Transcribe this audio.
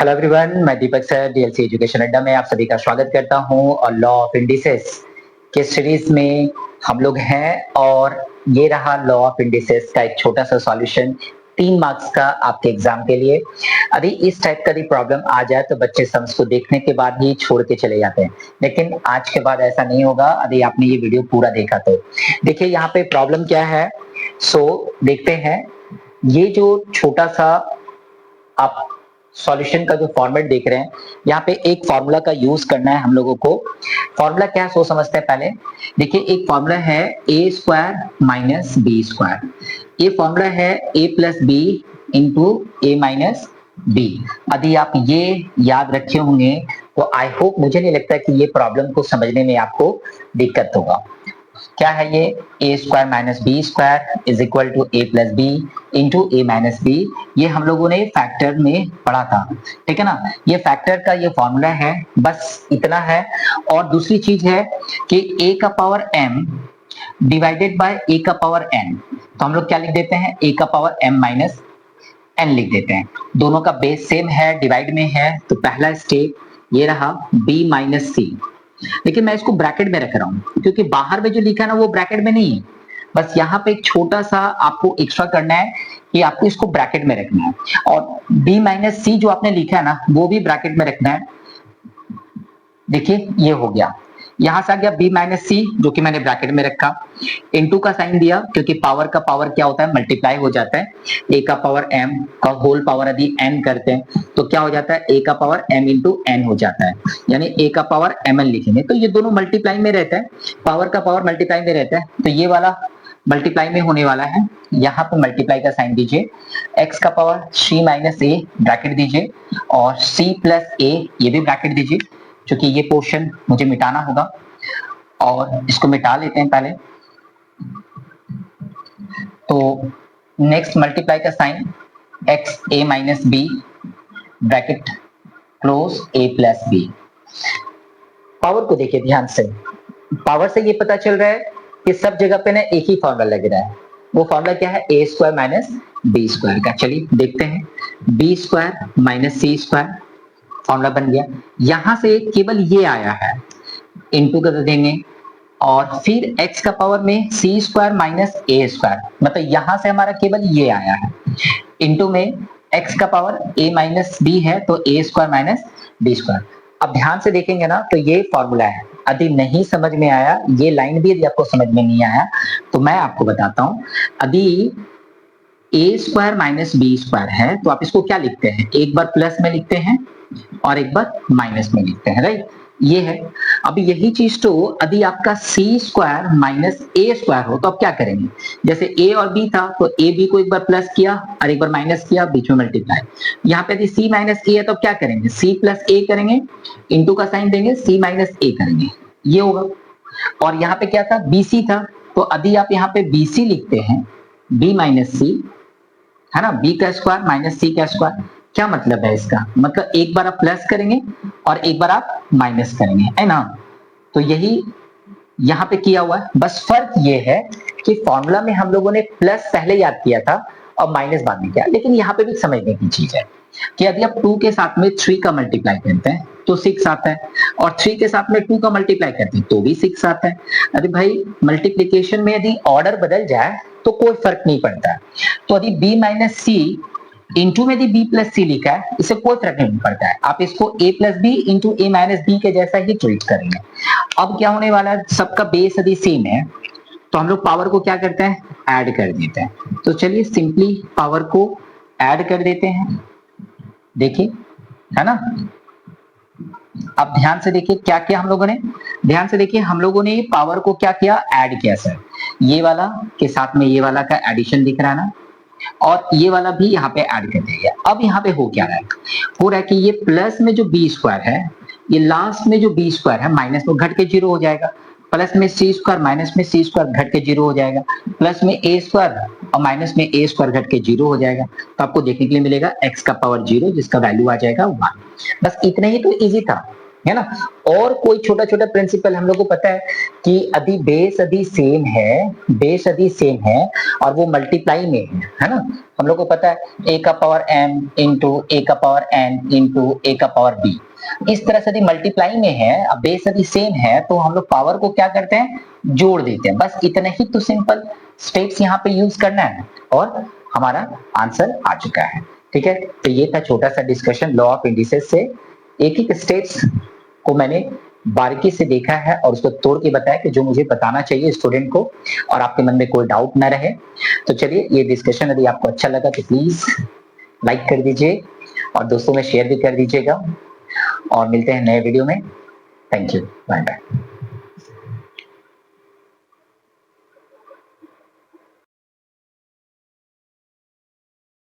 Hello everyone, मैं दीपक sir DLC education अड्डा में आप सभी का स्वागत करता हूं और लॉ ऑफ इंडिसेस के सीरीज में हम लोग हैं और ये रहा लॉ ऑफ इंडिसेस का एक छोटा सा सॉल्यूशन 3 मार्क्स का आपके एग्जाम के लिए। अभी इस टाइप का भी प्रॉब्लम आ जाए तो बच्चे सम्स को देखने के बाद ही छोड़ के चले जाते हैं, लेकिन आज के बाद ऐसा नहीं होगा। अभी आपने ये वीडियो पूरा देखा तो देखिए यहाँ पे प्रॉब्लम क्या है। देखते हैं ये जो छोटा सा आप सॉल्यूशन का जो फॉर्मेट देख रहे हैं, यहाँ पे एक फॉर्मूला का यूज करना है हम लोगों को। फॉर्मूला क्या है सो समझते हैं पहले। देखिए एक फॉर्मूला है ए स्क्वायर माइनस बी स्क्वायर। ये फॉर्मूला है ए plus B into A minus B. यदि आप ये याद रखे होंगे तो आई होप, मुझे नहीं लगता कि ये प्रॉब्लम को समझने में आपको दिक्कत होगा। क्या है ये? A square minus B square is equal to A plus B into A minus B. ये हम लोगों ने फैक्टर में पढ़ा था, ठीक है ना। ये फैक्टर का ये फॉर्मूला है, बस इतना है। और दूसरी चीज है कि ए का पावर m डिवाइडेड बाय ए का पावर n, तो हम लोग क्या लिख देते हैं? ए का पावर m माइनस n लिख देते हैं। दोनों का बेस सेम है, डिवाइड में है, तो पहला स्टेप ये रहा b माइनस सी। लेकिन मैं इसको ब्रैकेट में रख रहा हूं क्योंकि बाहर में जो लिखा है ना वो ब्रैकेट में नहीं है। बस यहाँ पे एक छोटा सा आपको एक्स्ट्रा करना है कि आपको इसको ब्रैकेट में रखना है, और b माइनस सी जो आपने लिखा है ना वो भी ब्रैकेट में रखना है। देखिए ये हो गया, यहां से आ गया b माइनस सी जो कि मैंने ब्रैकेट में रखा। इनटू का साइन दिया क्योंकि पावर का पावर क्या होता है? मल्टीप्लाई हो जाता है। a का पावर m का होल पावर यदि n करते हैं तो क्या हो जाता है? a का पावर m इंटू n हो जाता है, यानी a का पावर mn लिखेंगे तो ये दोनों मल्टीप्लाई में रहता है, पावर का पावर मल्टीप्लाई में रहता है, तो ये वाला मल्टीप्लाई में होने वाला है। यहाँ पे मल्टीप्लाई का साइन दीजिए, x का power c minus A bracket दीजिए और c प्लस ए ये भी ब्रैकेट दीजिए, क्योंकि ये पोर्शन मुझे मिटाना होगा और इसको मिटा लेते हैं पहले। तो नेक्स्ट मल्टीप्लाई का sign x a minus B bracket close a plus B. Power को देखिए ध्यान से, पावर से ये पता चल रहा है कि सब जगह पे ना एक ही फॉर्मूला लग रहा है। वो फॉर्मूला क्या है? a square minus B square का। चलिए देखते हैं, b square minus C square formula बन गया। यहां से केवल ये आया है, इनटू कर देंगे और फिर x का पावर में सी स्क्वायर माइनस ए स्क्वायर, मतलब यहां से हमारा केवल ये आया है। इनटू में x का पावर a माइनस बी है तो ए स्क्वायर माइनस बी स्क्वायर। अब ध्यान से देखेंगे ना तो ये फॉर्मूला है। यदि नहीं समझ में आया, ये लाइन भी यदि आपको समझ में नहीं आया तो मैं आपको बताता हूं। यदि ए स्क्वायर माइनस बी स्क्वायर है तो आप इसको क्या लिखते हैं? एक बार प्लस में लिखते हैं और एक बार माइनस में लिखते हैं, राइट? ये है। अब यही चीज तो यदि आपका सी स्क्वायर माइनस ए स्क्वायर हो तो आप क्या करेंगे? जैसे ए और बी था तो ए बी को एक बार प्लस किया और एक बार माइनस किया, बीच में मल्टीप्लाई। यहाँ पे यदि सी माइनस ए है तो आप क्या करेंगे? सी प्लस ए करेंगे, इंटू का साइन देंगे, सी माइनस ए करेंगे, ये होगा। और यहाँ पे क्या था? बी सी था, तो यदि आप यहाँ पे बी सी लिखते हैं, बी माइनस सी है ना, बी का स्क्वायर माइनस सी का स्क्वायर। क्या मतलब है इसका? मतलब एक बार आप प्लस करेंगे और एक बार आप माइनस करेंगे, है ना। तो यही यहाँ पे किया हुआ है। बस फर्क ये है कि फॉर्मूला में हम लोगों ने प्लस पहले याद किया था और माइनस बाद में किया, लेकिन यहाँ पे भी समझने की चीज है कि यदि आप 2 के साथ में 3 का मल्टीप्लाई करते हैं तो 6 आता है, और 3 के साथ में 2 का मल्टीप्लाई करते हैं तो भी 6 आता है। अरे भाई, मल्टीप्लीकेशन में यदि ऑर्डर बदल जाए तो कोई फर्क नहीं पड़ता है। तो यदि b माइनस सी इंटू में यदि b प्लस सी लिखा है, इससे कोई फर्क नहीं पड़ता है। आप इसको a plus B into A minus B के जैसा ही ट्रीट करेंगे। अब क्या होने वाला है? सबका बेस यदि सेम है तो हम लोग पावर को क्या करते हैं? ऐड कर देते हैं। तो चलिए सिंपली पावर को ऐड कर देते हैं, देखिए, है ना। अब ध्यान से देखिए क्या किया हम लोगों ने। ध्यान से देखिए, हम लोगों ने पावर को क्या किया? ऐड किया सर। ये वाला के साथ में ये वाला का एडिशन दिख रहा है ना, और ये वाला भी यहाँ पे ऐड कर दिया। अब यहाँ पे हो क्या रहा है? हो रहा है कि ये प्लस में जो बी स्क्वायर है, ये लास्ट में जो बी स्क्वायर है माइनस में घट के 0 हो जाएगा। प्लस में सी स्क्वायर माइनस में सी स्क्वायर घट के 0 हो जाएगा। प्लस में ए स्क्वायर और माइनस में ए स्क्वायर घट के 0 हो जाएगा। तो आपको देखने के लिए मिलेगा x का पावर 0 जिसका वैल्यू आ जाएगा 1। बस इतना ही तो इजी था। है ना। और कोई छोटा छोटा प्रिंसिपल हम लोग को पता है कि यदि बेस यदि सेम है, बेस यदि सेम है और वो मल्टीप्लाई में है ना, हम लोग को पता है a का पावर m इंटू a का पावर n इंटू a का पावर b, इस तरह से यदि मल्टीप्लाई में है, अब बेस यदि सेम है तो हम लोग पावर को क्या करते हैं, जोड़ देते हैं। बस इतना ही तो सिंपल स्टेप्स यहाँ पे यूज करना है और हमारा आंसर आ चुका है। ठीक है, तो ये था छोटा सा डिस्कशन लॉ ऑफ इंडिसेस से। एक एक स्टेप्स को मैंने बारीकी से देखा है और उसको तोड़ के बताया कि जो मुझे बताना चाहिए स्टूडेंट को और आपके मन में कोई डाउट ना रहे। तो चलिए, ये डिस्कशन यदि आपको अच्छा लगा तो प्लीज लाइक कर दीजिए और दोस्तों में शेयर भी कर दीजिएगा और मिलते हैं नए वीडियो में। Thank you, bye bye.